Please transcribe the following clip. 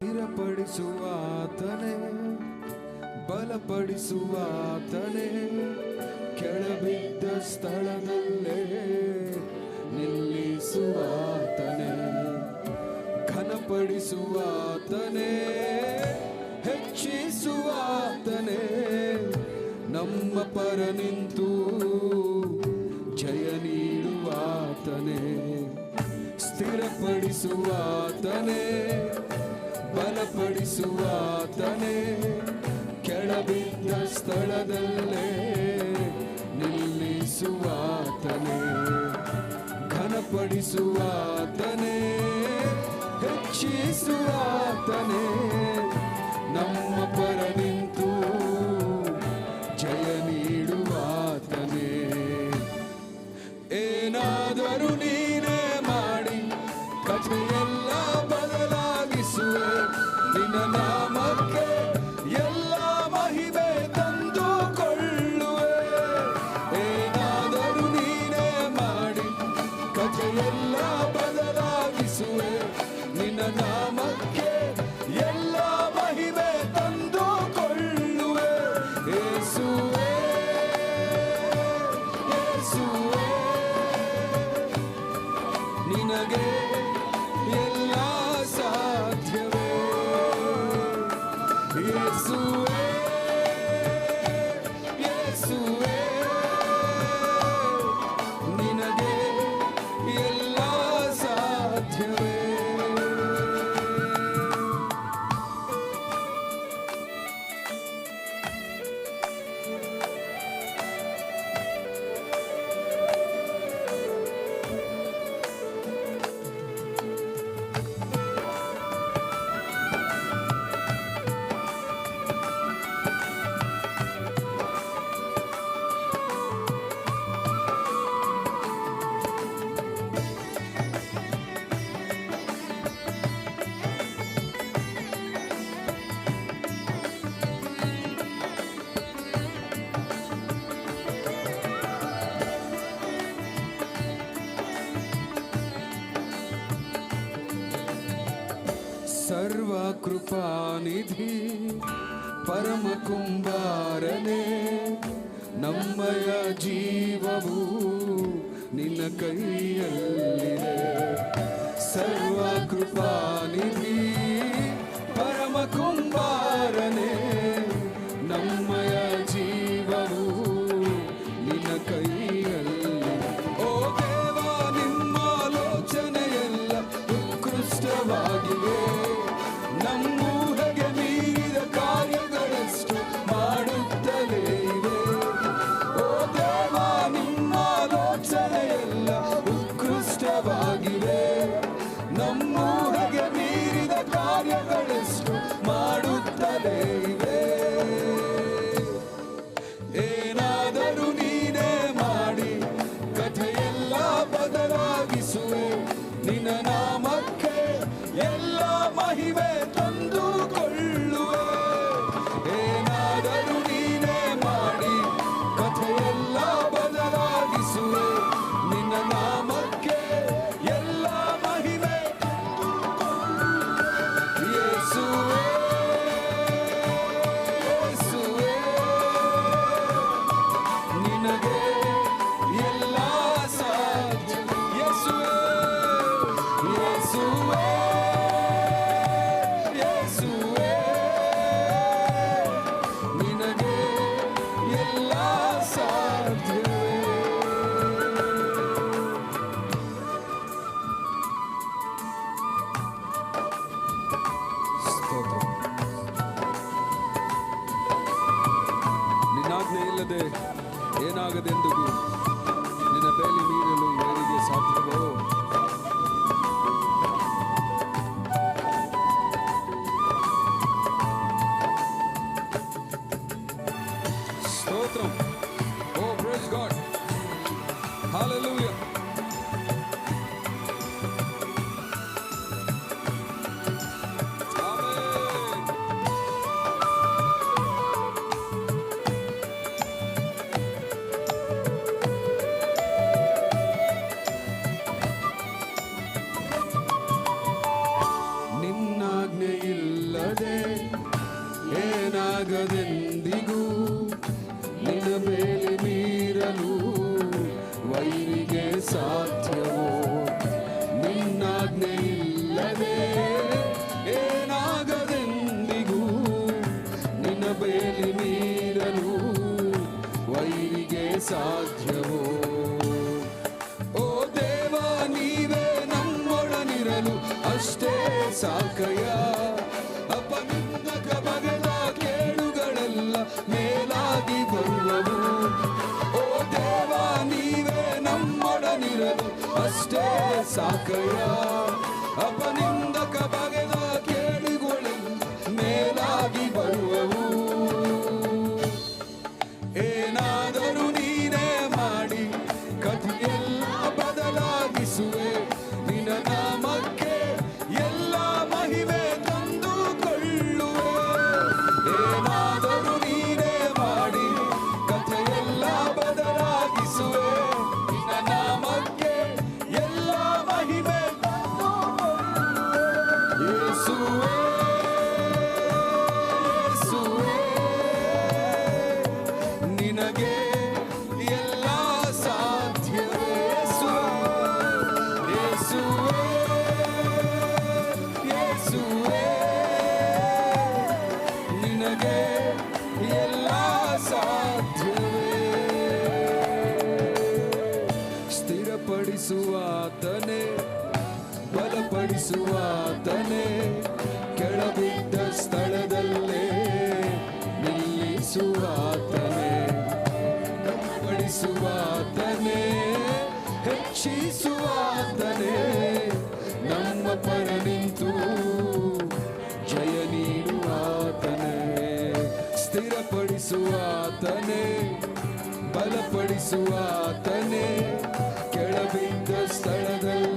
ಸ್ಥಿರಪಡಿಸುವಾತನೇ, ಬಲಪಡಿಸುವಾತನೇ, ಕೆಳಬಿದ್ದ ಸ್ಥಳದಲ್ಲೇ ನಿಲ್ಲಿಸುವಾತನೇ, ಘನಪಡಿಸುವಾತನೇ, ಹೆಚ್ಚಿಸುವಾತನೇ, ನಮ್ಮ ಪರ ನಿಂತು ಜಯ ನೀಡುವಾತನೇ, ಸ್ಥಿರಪಡಿಸುವಾತನೇ, ಬಲಪಡಿಸುವಾತನೇ, ಕೆಳಬಿದ್ದ ಸ್ಥಳದಲ್ಲೇ ನಿಲ್ಲಿಸುವಾತನೇ, ಘನಪಡಿಸುವಾತನೇ, ಹೆಚ್ಚಿಸುವಾತನೇ, ನಮ್ಮ ಪರ ನಿಂತು ಜಯ ನೀಡುವಾತನೇ. ಏನಾದರೂ ನೀನೇ ಮಾಡಿ ಕಥೆಯೆಲ್ಲ ಬದಲಾಗಿಸುವೆ, ನಿನ್ನ ನಾಮಕ್ಕೆ ಎಲ್ಲ ಮಹಿಮೆ ತಂದುಕೊಳ್ಳುವೆ. ಏನಾದರೂ ನೀನೇ ಮಾಡಿ ಕಥೆಯೆಲ್ಲ ಬದಲಾಗಿಸುವೆ, ನಿನ್ನ ನಾಮಕ್ಕೆ ಎಲ್ಲ ಮಹಿಮೆ ತಂದುಕೊಳ್ಳುವೆ. ಯೇಸುವೇ, ಯೇಸುವೇ, ನಿನಗೆ ಎಲ್ಲ ಸಾಧ್ಯವೇ. ಯೇಸುವೇ, ಯೇಸುವೇ, ನಿನಗೆ ಎಲ್ಲ ಸಾಧ್ಯವೇ. ಸರ್ವ ಕೃಪಾನಿಧಿ ಪರಮ ಕುಂಬಾರನೇ, ನಮ್ಮಯ ಜೀವವು ನಿನ್ನ ಕೈಯಲ್ಲಿದೆ. ಸರ್ವ ಕೃಪಾನಿಧಿ ಪರಮ ಕುಂಬಾರನೇ, ನಮ್ಮಯ ಜೀವವು ನಿನ್ನ ಕೈಯಲ್ಲಿದೆ. ಓ ದೇವ, ನಿಮ್ಮ ಆಲೋಚನೆಯೆಲ್ಲ ಉತ್ಕೃಷ್ಟವಾಗಿವೆ, ನಮ್ಮೂಹೆಗೆ ಮೀರಿದ ಕಾರ್ಯಗಳಷ್ಟು ಮಾಡುತ್ತಲೇ ಇವೆ. ಓ ದೇವ, ನಿಮ್ಮ ಆಲೋಚನೆಯೆಲ್ಲ ಉತ್ಕೃಷ್ಟವಾಗಿವೆ, ನಮ್ಮೂಹೆಗೆ ಮೀರಿದ ಕಾರ್ಯಗಳಷ್ಟು ಮಾಡುತ್ತಲೇ ಇವೆ. ಏನಾದರೂ ನೀನೇ ಮಾಡಿ ಕಥೆಯೆಲ್ಲ ಬದಲಾಗಿಸುವೆ, ನಿನ್ನ ನಾಮಕ್ಕೆ ಎಲ್ಲ ಮಹಿಮೆ ತಂದುಕೊಳ್ಳುವೆ. ಏನಾದರೂ ನೀನೇ ಮಾಡಿ ಕಥೆಯೆಲ್ಲ ಬದಲಾಗಿಸುವೆ, ನಿನ್ನ ನಾಮಕ್ಕೆ ಎಲ್ಲ ಮಹಿಮೆ. ಯೇಸುವೇ, ಯೇಸುವೇ, ನಿನಗೆ ಎಲ್ಲ ಸಾಧ್ಯ. ಯೇಸುವೇ, ಯೇಸುವೇ, ಯೇಸುವೇ, ನಿನಗೆ ಎಲ್ಲ ಸಾಧ್ಯವೇ. ಸ್ತೋತ್ರ. ನಿನ್ನಾಜ್ಞೆ ಇಲ್ಲದೆ ಏನಾಗದೆಂದಿಗೂ ನಿನ್ನ ಬೇಲಿ ಮೀರಲು ಯಾರಿಗೆ ಸಾಧ್ಯವೋ. ಸ್ತೋತ್ರಂ. ಓ ಪ್ರೈಸ್ ಗಾಡ್. ಹಲ್ಲೆಲೂಯಾ. ಆಮೆನ್. ಏನಾಗದೆಂದಿಗೂ ನಿನ್ನ ಬೇಲಿ ಮೀರಲು ವೈರಿಗೆ ಸಾಧ್ಯವೋ? ನಿನ್ನಾಜ್ಞೆ ಇಲ್ಲದೆ ಏನಾಗದೆಂದಿಗೂ ನಿನ್ನ ಬೇಲಿ ಮೀರಲು ವೈರಿಗೆ ಸಾಧ್ಯವೋ? ಓ ದೇವ, ನೀವೇ ನಮ್ಮೊಡನಿರಲು ಅಷ್ಟೇ ಸಾಕಯ್ಯ. ಅಪನಿಂದಕ ಬಗೆದ ಕೇಡುಗಳೆಲ್ಲ ಮೇಲಾಗಿ ಬರುವವು. ಓ ದೇವ, ನೀವೇ ನಮ್ಮೊಡನಿರಲು ಅಷ್ಟೇ ಸಾಕಯ್ಯ. ಅಪನಿಂದಕ ಬಗೆದ ಕೇಡುಗಳೆಲ್ಲ ಮೇಲಾಗಿ ಬರುವವು. ಏನಾದರೂ ನೀನೇ ಮಾಡಿ ಕಥೆಯೆಲ್ಲ ಬದಲಾಗಿಸುವೆ. ನಿನ್ನ ನಾಮಕ್ಕೆ ಎಲ್ಲ ಮಹಿಮೆ ತಂದುಕೊಳ್ಳುವೆ. ಏನಾದರೂ ನೀನೇ ಮಾಡಿ ಕಥೆಯೆಲ್ಲ ಬದಲಾಗಿಸುವೆ. ನಿನ್ನ ನಾಮಕ್ಕೆ ಎಲ್ಲ ಮಹಿಮೆ ತಂದುಕೊಳ್ಳುವೆ. ಯೇಸುವೇ, ಯೇಸುವೇ, ನಿನಗೆ ಎಲ್ಲ ಸಾಧ್ಯವೇ. ಯೇಸುವೇ, ಯೇಸುವೇ, ನಿನಗೆ ಎಲ್ಲ ಸಾಧ್ಯವೇ. ಸ್ಥಿರಪಡಿಸುವಾತನೇ, ಬಲಪಡಿಸುವಾತನೇ, ಕೆಳಬಿದ್ದ ಸ್ಥಳದಲ್ಲೇ ನಿಲ್ಲಿಸುವಾತನೇ, ಬಲಪಡಿಸುವಾತನೇ, ಹೆಚ್ಚಿಸುವಾತನೇ, ನಮ್ಮ ಪರ ನಿಂತು ಜಯ ನೀಡುವಾತನೇ. ಸ್ಥಿರಪಡಿಸುವಾತನೇ, ಬಲಪಡಿಸುವಾತನೇ, ಕೆಳಬಿದ್ದ ಸ್ಥಳದಲ್ಲಿ